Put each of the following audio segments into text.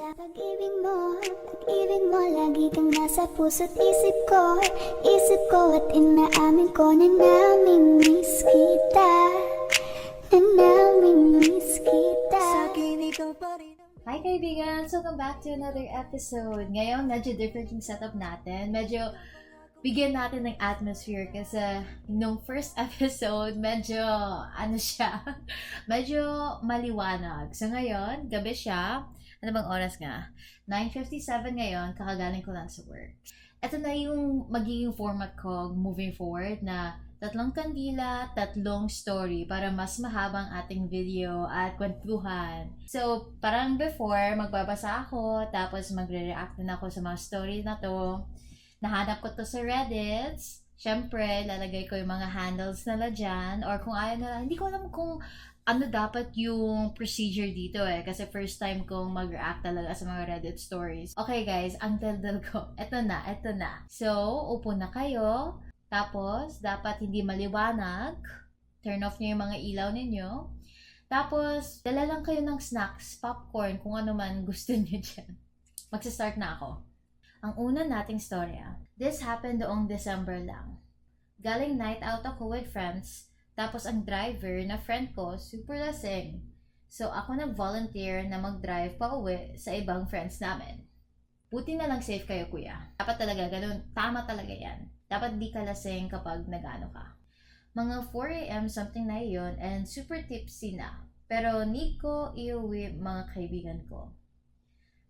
Pag-ibig mo, lagi kang nasa puso't isip ko at inaamin ko na namimiss kita, Sa akin ikaw pa rin. Hi kaibigan! Welcome back to another episode. Ngayon, medyo different yung setup natin. Medyo bigyan natin ng atmosphere kasi nung first episode, medyo medyo maliwanag. So ngayon, gabi siya. Ano bang oras nga? 9:57 ngayon, kakagaling ko lang sa work. Ito na yung magiging format ko moving forward na 3 kandila, 3 story para mas mahabang ating video at kwentuhan. So, parang before, magbabasa ako, tapos magre-react din ako sa mga story na to. Nahanap ko to sa Reddit. Siyempre, lalagay ko yung mga handles nila dyan. Or kung ayaw nila, hindi ko alam kung ano dapat yung procedure dito kasi first time kong mag-react talaga sa mga Reddit stories. Okay guys, ang daldal ko. Ito na. So, upo na kayo. Tapos, dapat hindi maliwanag. Turn off nyo yung mga ilaw ninyo. Tapos, dala lang kayo ng snacks, popcorn, kung ano man gusto nyo dyan. Magsa-start na ako. Ang una nating storya. This happened noong December lang. Galing night out ako with friends. Tapos ang driver na friend ko, super lasing. So ako nag-volunteer na mag-drive pa uwi sa ibang friends namin. Buti na lang safe kayo kuya. Dapat talaga ganun. Tama talaga yan. Dapat di ka lasing kapag nag-ano ka. Mga 4 a.m. something na yun and super tipsy na. Pero need ko iuwi mga kaibigan ko.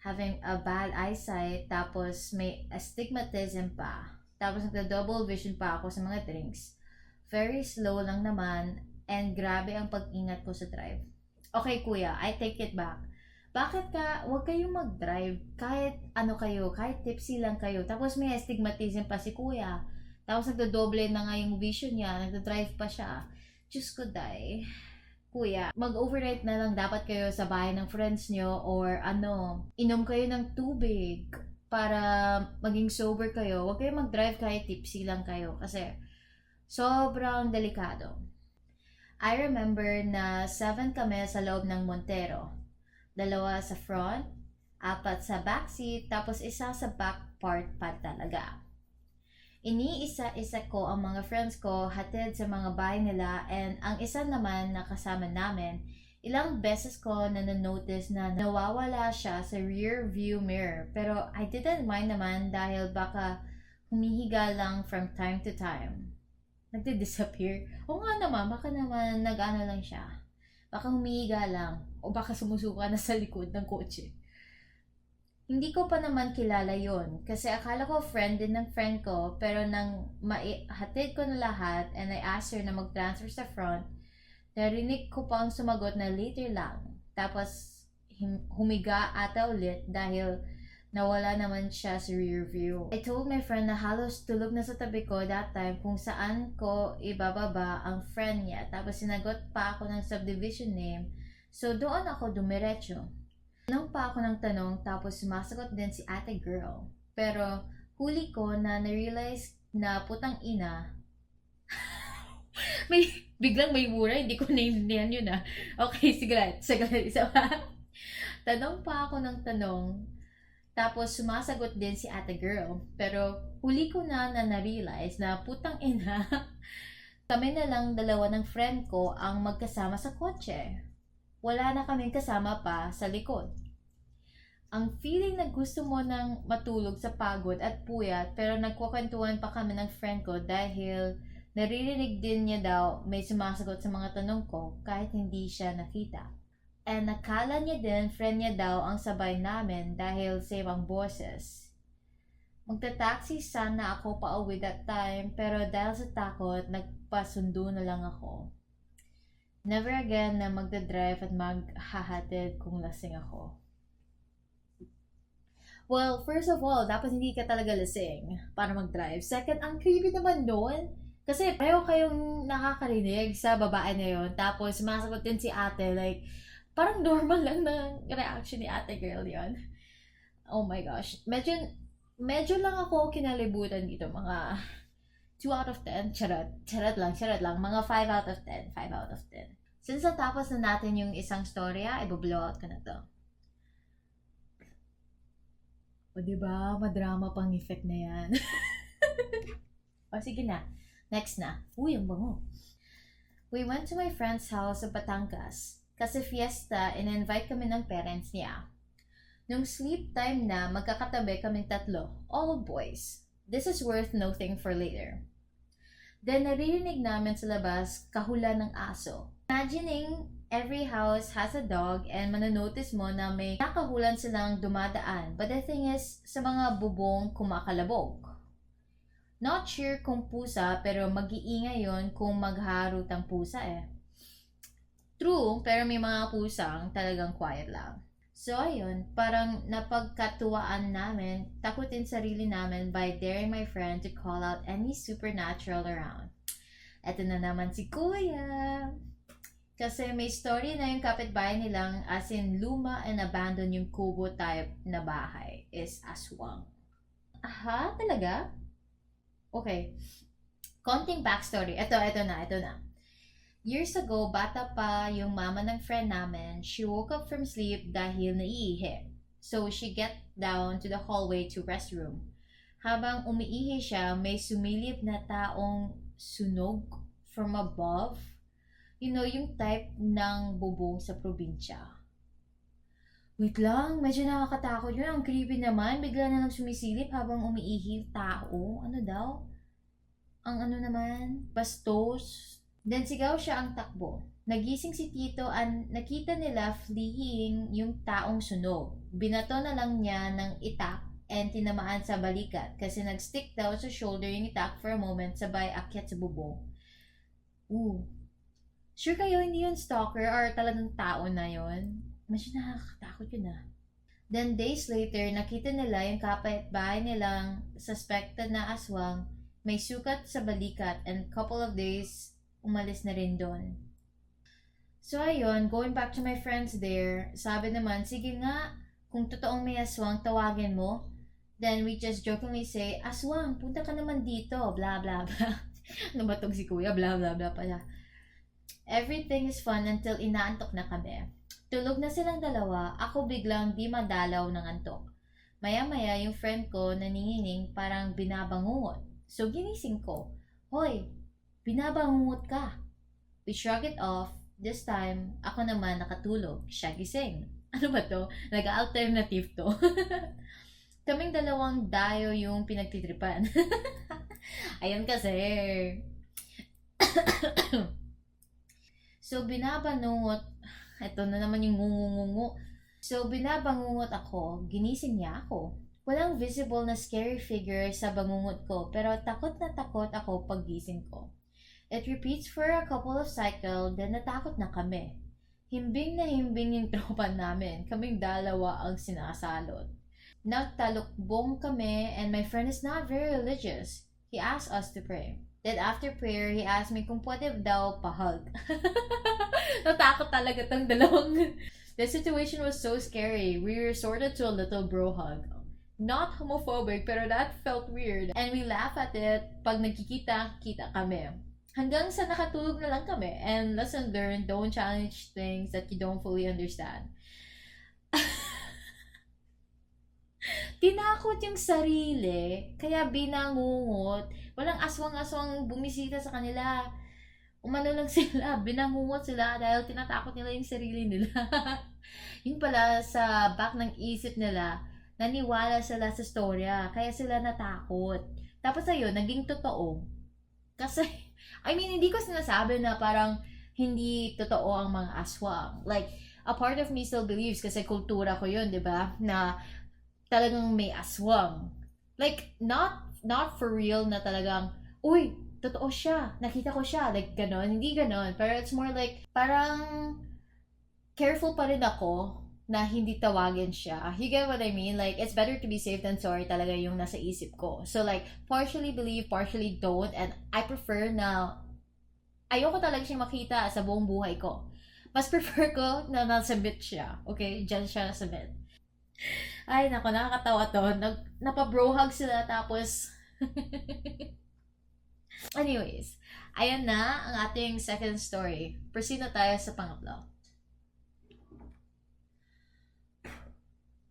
Having a bad eyesight, tapos may astigmatism pa. Tapos nagda-double vision pa ako sa mga drinks. Very slow lang naman and grabe ang pag-ingat ko sa drive. Okay kuya, I take it back. Bakit wag kayong mag-drive kahit ano kayo, kahit tipsy lang kayo. Tapos may astigmatism pa si kuya. Tapos nagdodoble na nga yung vision niya, nagdo-drive pa siya. Diyos ko day. Kuya, mag-overnight na lang dapat kayo sa bahay ng friends nyo or inom kayo ng tubig para maging sober kayo. Wag kayong mag-drive kahit tipsy lang kayo kasi sobrang delikado. I remember na 7 kami sa loob ng Montero. 2 sa front, 4 sa backseat, tapos 1 sa back part pa talaga. Iniisa-isa ko ang mga friends ko hatid sa mga bahay nila and ang isa naman na kasama namin, ilang beses ko na notice na nawawala siya sa rear view mirror. Pero I didn't mind naman dahil baka humihiga lang from time to time. Nagdi-disappear. O nga naman, baka naman nag-ano lang siya. Baka humihiga lang. O baka sumusuka na sa likod ng kotse. Hindi ko pa naman kilala yon kasi akala ko friend din ng friend ko, pero nang hatid ko na lahat and I asked her na mag-transfer sa front, narinig ko pa ang sumagot na later lang. Tapos humiga ata ulit dahil nawala naman siya sa rear view. I told my friend na halos tulog na sa tabi ko that time kung saan ko ibababa ang friend niya. Tapos sinagot pa ako ng subdivision name. So doon ako dumiretso. Tanong pa ako ng tanong tapos sumasagot din si ate girl. Pero huli ko na na-realize na putang ina. Biglang may mura, hindi ko naiintindihan yun Okay, sige, isa pa. Tanong pa ako ng tanong. Tapos sumasagot din si ate girl. Pero huli ko na na-realize na putang ina. Kami na lang 2 ng friend ko ang magkasama sa kotse. Wala na kaming kasama pa sa likod. Ang feeling na gusto mo nang matulog sa pagod at puyat pero nagkukwentuhan pa kami ng friend ko dahil naririnig din niya daw may sumasagot sa mga tanong ko kahit hindi siya nakita. And nakala niya din friend niya daw ang sabay namin dahil same ang boses. Magta-taxi sana ako pa uwi that time pero dahil sa takot nagpasundo na lang ako. Never again na magdadrive at maghahatid kung lasing ako. Well, first of all, dapat hindi ka talaga lasing para mag-drive. Second, ang creepy naman doon. Kasi pareho kayong nakakarinig sa babae na yun. Tapos sumasagot din si ate. Like, parang normal lang na reaction ni ate girl yon. Oh my gosh. Medyo lang ako kinalibutan dito. Mga 2 out of 10. Charot lang. Mga 5 out of 10. 5 out of 10. Since natapos na natin yung isang storya, i-blow out ko na to. O diba, madrama pang effect na yan. O sige na, next na. Uy, ang bango. We went to my friend's house sa Batangas kasi fiesta and invite kami ng parents niya. Nung sleep time na, magkakatabi kaming tatlo, all boys. This is worth noting for later. Then naririnig namin sa labas kahula ng aso. Imagining every house has a dog and mananotice mo na may nakahulan silang dumadaan. But the thing is, sa mga bubong kumakalabog. Not sure kung pusa, pero mag-iingay yun kung magharot ang pusa eh. True, pero may mga pusang talagang quiet lang. So ayun, parang napagkatuwaan namin, takutin sarili namin by daring my friend to call out any supernatural around. Eto na naman si Kuya! Kasi may story na yung kapitbahay nilang as in luma and abandoned yung kubo type na bahay is aswang. Aha, talaga? Okay. Konting backstory. Ito na. Years ago, bata pa yung mama ng friend namin, she woke up from sleep dahil naiihi. So, she get down to the hallway to restroom. Habang umiihi siya, may sumilip na taong sunog from above. You know, yung type ng bubong sa probinsya. Wait lang, medyo nakakatakot yun. Ang creepy naman. Bigla na lang sumisilip habang umiihi tao. Ano daw? Ang ano naman? Bastos. Then sigaw siya ang takbo. Nagising si Tito at nakita nila fleeing yung taong sunog. Binato na lang niya ng itak and tinamaan sa balikat kasi nag-stick daw sa shoulder yung itak for a moment sabay akyat sa bubong. Sure kayo hindi yun stalker or talagang tao na yun? Medyo nakakatakot yun ah. Then days later, nakita nila yung kapitbahay nilang suspected na aswang, may sukat sa balikat, and couple of days, umalis na rin doon. So ayun, going back to my friends there, sabi naman, sige nga, kung totoong may aswang, tawagin mo. Then we just jokingly say, aswang, punta ka naman dito, blah blah blah. Ano ba tong si kuya, blah blah blah pala. Everything is fun until inaantok na kami. Tulog na silang dalawa, ako biglang di madalaw ng antok. Maya-maya yung friend ko naningining parang binabangungot. So ginising ko, hoy, binabangungot ka. We shrug it off. This time, ako naman nakatulog, siya gising. Ano ba to? Nag-alternative to. Kaming dalawang dayo yung pinagtitripan. Ayun kasi. So binabangungot, eto na naman yung ngungungungu. So, binabangungot ako, ginising niya ako. Walang visible na scary figure sa bangungot ko, pero takot na takot ako pag gising ko. It repeats for a couple of cycles, then natakot na kami. Himbing na himbing yung tropa namin, kaming dalawa ang sinasalot. Nagtalukbong kami, and my friend is not very religious. He asked us to pray. Then after prayer, he asked me kung pwede daw pa-hug. Natakot talaga tong dalawang. The situation was so scary. We resorted to a little bro hug. Not homophobic, pero that felt weird. And we laugh at it pag nagkikita-kita kami. Hanggang sa nakatulog na lang kami. And lesson learned, don't challenge things that you don't fully understand. Tinakot yung sarili, kaya binangungot. Walang aswang-aswang bumisita sa kanila. Umano lang sila, binangungot sila dahil tinatakot nila yung sarili nila. Yun pala sa back ng isip nila, naniwala sila sa storya, kaya sila natakot. Tapos ayun, naging totoo. Kasi, I mean, hindi ko sinasabi na parang hindi totoo ang mga aswang. Like, a part of me still believes kasi kultura ko yun, di ba? Na talagang may aswang. Like, not for real na talagang, uy, totoo siya, nakita ko siya, like, ganon, hindi ganon. Pero it's more like, parang, careful pa rin ako na hindi tawagin siya. You get what I mean? Like, it's better to be safe than sorry talaga yung nasa isip ko. So, like, partially believe, partially don't, and I prefer na, ayoko talaga siyang makita sa buong buhay ko. Mas prefer ko na nasa bed siya, okay? Diyan siya sa bed. Ay, nako, nakakatawa to. Napabro hug sila, tapos... Anyways, ayan na ang ating second story. Proceed na tayo sa pangatlo.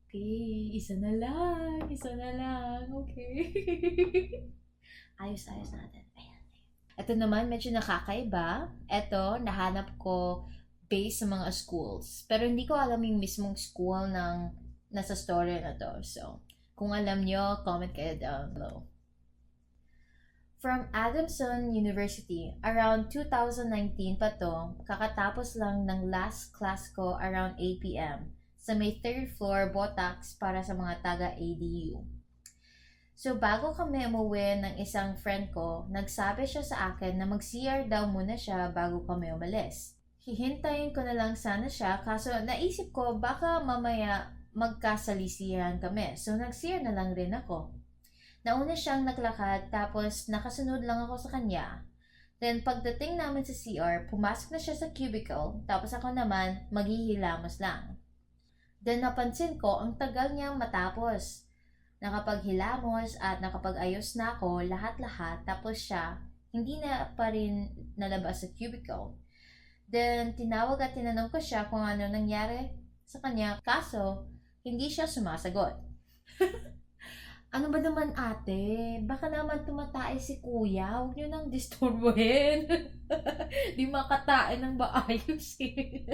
Okay, isa na lang. Okay. Ayos natin. Ayan. Ito naman, medyo nakakaiba. Ito, nahanap ko based sa mga schools. Pero hindi ko alam yung mismong school ng nasa story na to. So, kung alam nyo, comment kayo down below. From Adamson University, around 2019 pa to, kakatapos lang ng last class ko around 8 p.m. sa may 3rd floor Botax para sa mga taga-ADU. So bago kami umuwi ng isang friend ko, nagsabi siya sa akin na mag-CR daw muna siya bago kami umalis. Hihintayin ko na lang sana siya kaso naisip ko baka mamaya magkasalisihan kami. So nag-CR na lang rin ako. Nauna siyang naglakad tapos nakasunod lang ako sa kanya. Then pagdating namin sa CR, pumasok na siya sa cubicle tapos ako naman maghihilamos lang. Then napansin ko ang tagal niyang matapos. Nakapaghilamos at nakapag-ayos na ako lahat-lahat tapos siya hindi na pa rin nalabas sa cubicle. Then tinawag at tinanong ko siya kung ano nangyari sa kanya kaso hindi siya sumasagot. Ano ba naman ate? Baka naman tumatay si kuya. Huwag niyo nang disturbuhin. Di makatain ng maayos eh.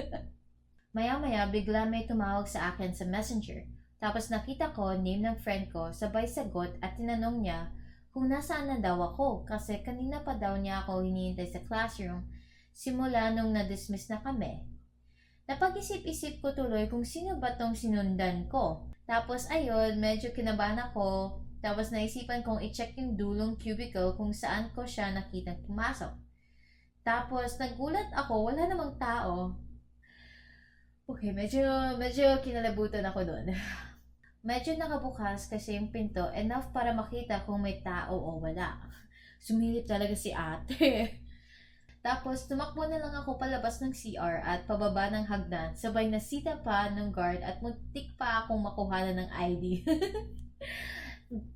Maya-maya, bigla may tumawag sa akin sa messenger. Tapos nakita ko, name ng friend ko, sabay sagot at tinanong niya kung nasaan na daw ako kasi kanina pa daw niya ako hinihintay sa classroom simula nung na-dismiss na kami. Napag-isip-isip ko tuloy kung sino ba tong sinundan ko. Tapos ayun, medyo kinabahan ako. Tapos naisipan kong i-check yung dulong cubicle kung saan ko siya nakitang pumasok. Tapos nagulat ako, wala namang tao. Okay, medyo kinalabutan ako doon. Medyo nakabukas kasi yung pinto enough para makita kung may tao o wala. Sumilip talaga si ate. Tapos tumakbo na lang ako palabas ng CR at pababa ng hagdan. Sabay nasita pa ng guard at muntik pa akong makuha ng ID.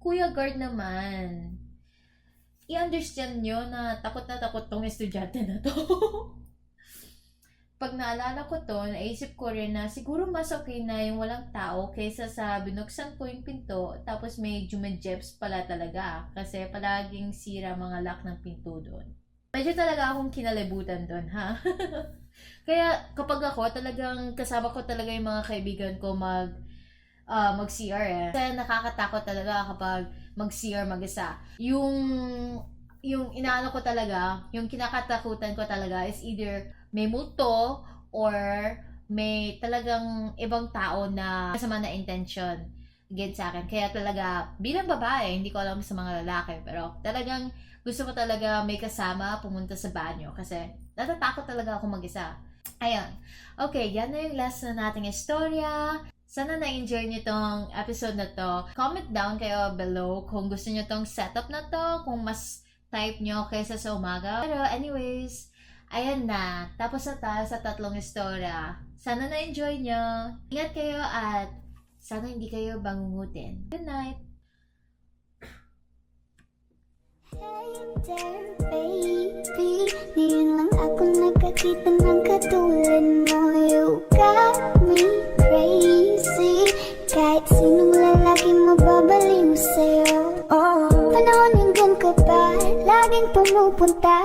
Kuya guard naman, i-understand nyo na takot tong estudyante na to. Pag naalala ko to, naisip ko rin na siguro mas okay na yung walang tao kaysa sa binuksan ko yung pinto tapos may jumejebs pala talaga kasi palaging sira mga lock ng pinto doon. Medyo talaga akong kinalibutan doon, ha? Kaya kapag ako, talagang kasama ko talaga yung mga kaibigan ko mag-CR eh. Kasi nakakatakot talaga kapag mag-CR mag-isa. Yung inaano ko talaga, yung kinakatakutan ko talaga is either may multo or may talagang ibang tao na masama na intention against sa akin. Kaya talaga, bilang babae, hindi ko alam sa mga lalaki, pero talagang gusto ko talaga may kasama pumunta sa banyo kasi natatakot talaga ako mag-isa. Ayun. Okay, yan na yung last na nating istorya. Sana na-enjoy nyo tong episode na to. Comment down kayo below kung gusto nyo tong setup na to, kung mas type nyo kaysa sa umaga. Pero anyways, ayan na. Tapos na tayo sa 3 istorya. Sana na-enjoy nyo. Ingat kayo at sana hindi kayo bangungutin. Good night! Hey there, baby. Ngayon lang ako nakakita ng katulad mo. You got me crazy. Kahit sinong lalaki mababaliw sa'yo. Panahon hanggang ka pa, laging pumupunta